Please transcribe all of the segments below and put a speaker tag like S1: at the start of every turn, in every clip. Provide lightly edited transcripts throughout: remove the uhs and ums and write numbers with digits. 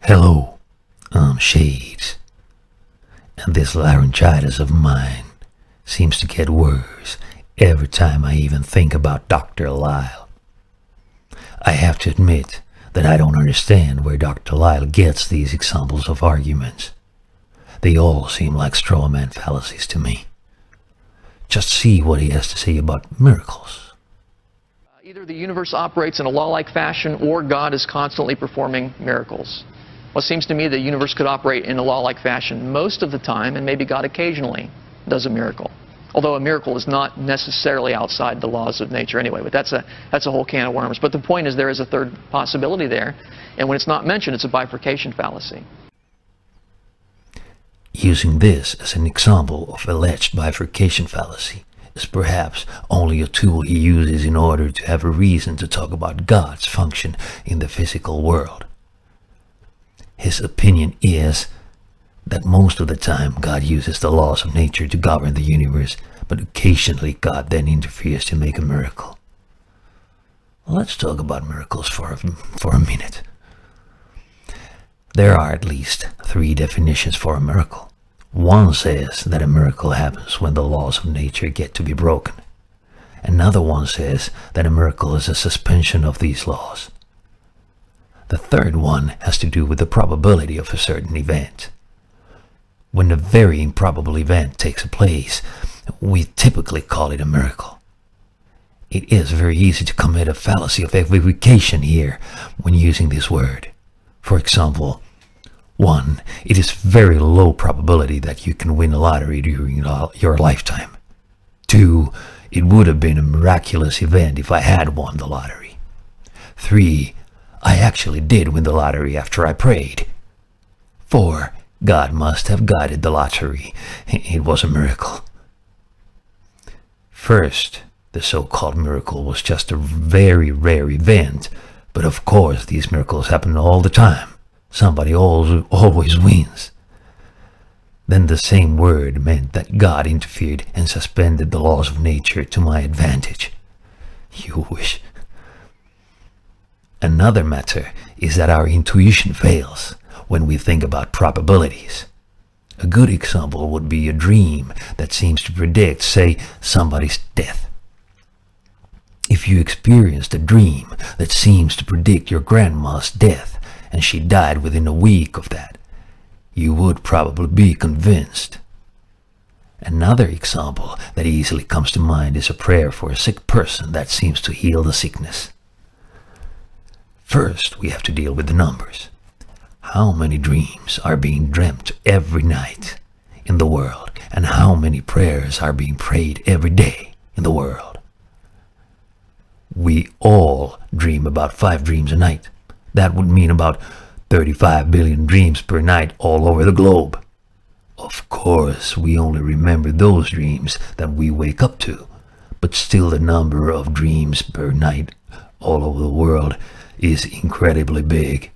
S1: Hello, I'm Shades, and this laryngitis of mine seems to get worse every time I even think about Dr. Lisle. I have to admit that I don't understand where Dr. Lisle gets these examples of arguments. They all seem like straw man fallacies to me. Just see what he has to say about miracles.
S2: Either the universe operates in a law-like fashion or God is constantly performing miracles. Well, it seems to me the universe could operate in a law-like fashion most of the time, and maybe God occasionally does a miracle. Although a miracle is not necessarily outside the laws of nature anyway, but that's a whole can of worms. But the point is there is a third possibility there, and when it's not mentioned, it's a bifurcation fallacy.
S1: Using this as an example of alleged bifurcation fallacy is perhaps only a tool he uses in order to have a reason to talk about God's function in the physical world. His opinion is that most of the time God uses the laws of nature to govern the universe, but occasionally God then interferes to make a miracle. Let's talk about miracles for a minute. There are at least 3 definitions for a miracle. One says that a miracle happens when the laws of nature get to be broken. Another one says that a miracle is a suspension of these laws. The third one has to do with the probability of a certain event. When a very improbable event takes place, we typically call it a miracle. It is very easy to commit a fallacy of equivocation here when using this word. For example, 1. It is very low probability that you can win a lottery during your lifetime. 2. It would have been a miraculous event if I had won the lottery. 3. I actually did win the lottery after I prayed. 4. God must have guided the lottery. It was a miracle. First, the so-called miracle was just a very rare event, but of course these miracles happen all the time. Somebody always wins. Then the same word meant that God interfered and suspended the laws of nature to my advantage. You wish. Another matter is that our intuition fails when we think about probabilities. A good example would be a dream that seems to predict, say, somebody's death. If you experienced a dream that seems to predict your grandma's death and she died within a week of that, you would probably be convinced. Another example that easily comes to mind is a prayer for a sick person that seems to heal the sickness. First, we have to deal with the numbers. How many dreams are being dreamt every night in the world, and how many prayers are being prayed every day in the world? We all dream about 5 dreams a night. That would mean about 35 billion dreams per night all over the globe. Of course, we only remember those dreams that we wake up to, but still the number of dreams per night all over the world is incredibly big.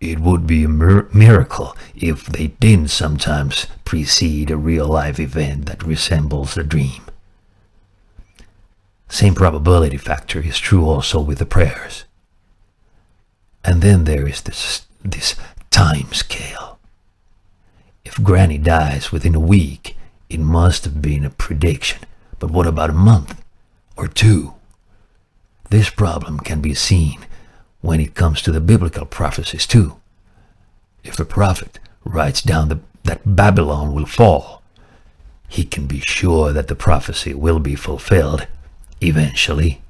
S1: It would be a miracle if they didn't sometimes precede a real-life event that resembles a dream. Same probability factor is true also with the prayers. And then there is this time scale. If Granny dies within a week, it must have been a prediction. But what about a month or 2? This problem can be seen when it comes to the biblical prophecies too. If the prophet writes down that Babylon will fall, he can be sure that the prophecy will be fulfilled eventually.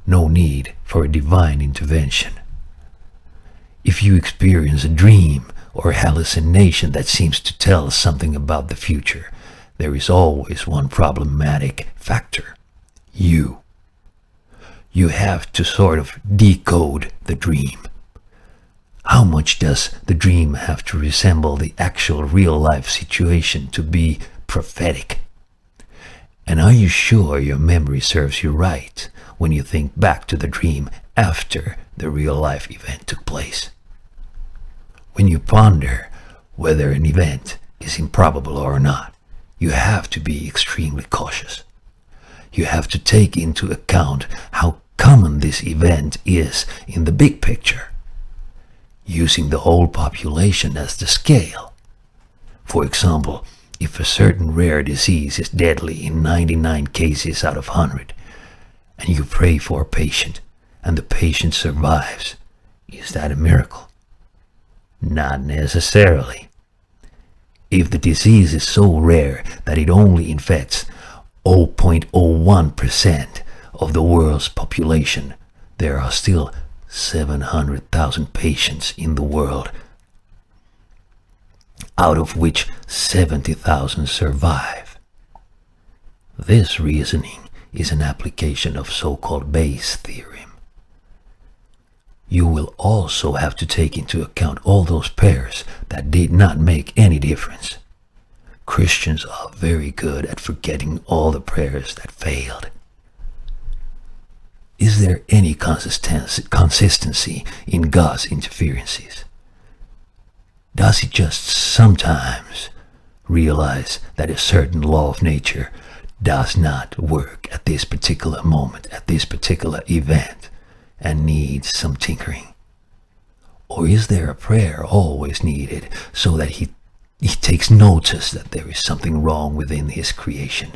S1: No need for a divine intervention. If you experience a dream or a hallucination that seems to tell something about the future, there is always one problematic factor: you. You have to sort of decode the dream. How much does the dream have to resemble the actual real-life situation to be prophetic? And are you sure your memory serves you right when you think back to the dream after the real-life event took place? When you ponder whether an event is improbable or not, you have to be extremely cautious. You have to take into account how common this event is in the big picture. using the whole population as the scale. For example, if a certain rare disease is deadly in 99 cases out of 100, and you pray for a patient, and the patient survives, is that a miracle? Not necessarily. If the disease is so rare that it only infects 0.01% of the world's population, there are still 700,000 patients in the world, out of which 70,000 survive. This reasoning is an application of so-called Bayes' theorem. You will also have to take into account all those prayers that did not make any difference. Christians are very good at forgetting all the prayers that failed. Is there any consistency in God's interferences? Does he just sometimes realize that a certain law of nature does not work at this particular moment, at this particular event, and needs some tinkering? Or is there a prayer always needed so that he takes notice that there is something wrong within his creation?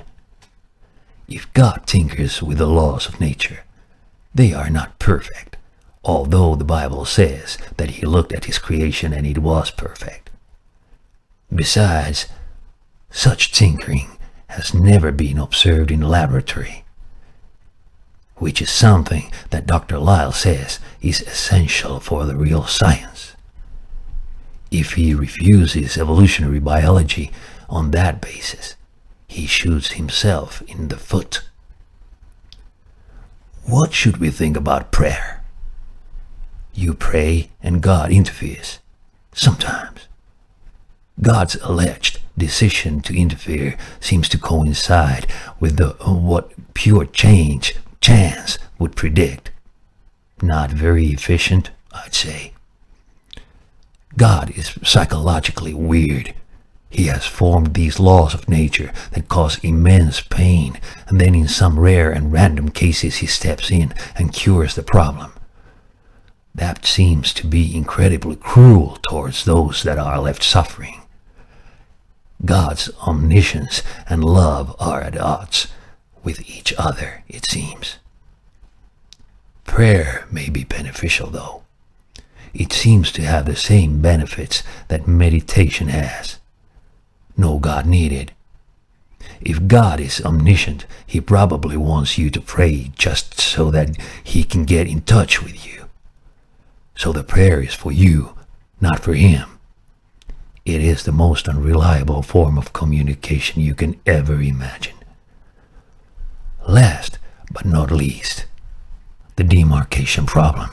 S1: If God tinkers with the laws of nature, they are not perfect, although the Bible says that he looked at his creation and it was perfect. Besides, such tinkering has never been observed in a laboratory, which is something that Dr. Lisle says is essential for the real science. If he refuses evolutionary biology on that basis, he shoots himself in the foot. What should we think about prayer? You pray and God interferes. Sometimes. God's alleged decision to interfere seems to coincide with what pure chance would predict. Not very efficient, I'd say. God is psychologically weird. He has formed these laws of nature that cause immense pain, and then in some rare and random cases he steps in and cures the problem. That seems to be incredibly cruel towards those that are left suffering. God's omniscience and love are at odds with each other, it seems. Prayer may be beneficial, though. It seems to have the same benefits that meditation has. No God needed. If God is omniscient, he probably wants you to pray just so that he can get in touch with you. So the prayer is for you, not for him. It is the most unreliable form of communication you can ever imagine. Last but not least, the demarcation problem.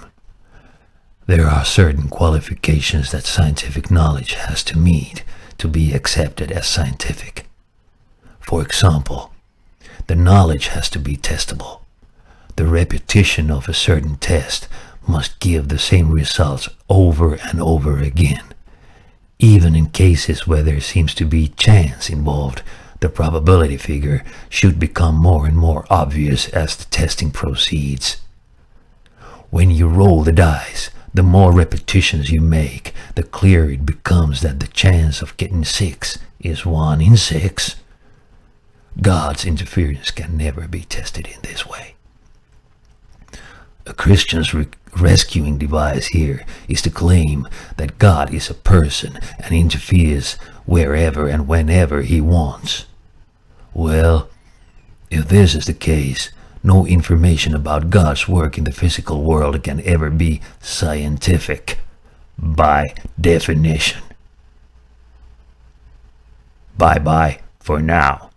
S1: There are certain qualifications that scientific knowledge has to meet to be accepted as scientific. For example, the knowledge has to be testable. The repetition of a certain test must give the same results over and over again. Even in cases where there seems to be chance involved, the probability figure should become more and more obvious as the testing proceeds. When you roll the dice, the more repetitions you make, the clearer it becomes that the chance of getting 6 is 1 in 6. God's interference can never be tested in this way. A Christian's rescuing device here is to claim that God is a person and interferes wherever and whenever he wants. Well, if this is the case, no information about God's work in the physical world can ever be scientific, by definition. Bye-bye for now.